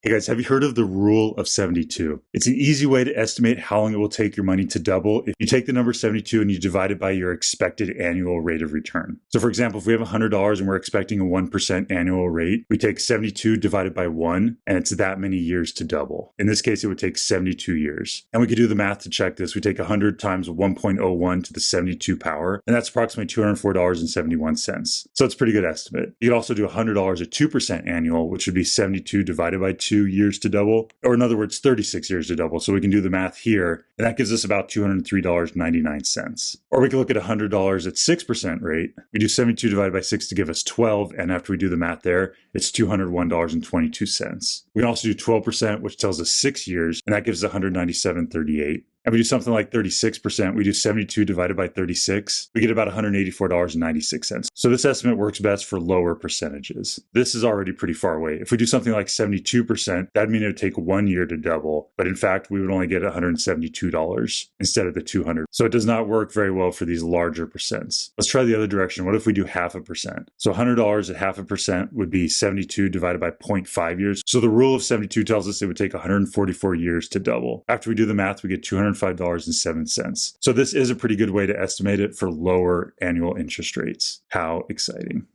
Hey guys, have you heard of the rule of 72? It's an easy way to estimate how long it will take your money to double if you take the number 72 and you divide it by your expected annual rate of return. So for example, if we have $100 and we're expecting a 1% annual rate, we take 72 divided by 1 and it's that many years to double. In this case, it would take 72 years. And we could do the math to check this. We take 100 times 1.01 to the 72 power, and that's approximately $204.71. So it's a pretty good estimate. You could also do $100 at 2% annual, which would be 72 divided by 2 years to double, or in other words, 36 years to double. So we can do the math here, and that gives us about $203.99. Or we can look at $100 at 6% rate. We do 72 divided by 6 to give us 12, and after we do the math there, it's $201.22. We can also do 12%, which tells us 6 years, and that gives us $197.38. And we do something like 36%, we do 72 divided by 36, we get about $184.96. So this estimate works best for lower percentages. This is already pretty far away. If we do something like 72%, that'd mean it would take 1 year to double, but in fact, we would only get $172 instead of the 200. So it does not work very well for these larger percents. Let's try the other direction. What if we do 0.5%? So $100 at 0.5% would be 72 divided by 0.5 years. So the rule of 72 tells us it would take 144 years to double. After we do the math, we get $205.07. So this is a pretty good way to estimate it for lower annual interest rates. How exciting.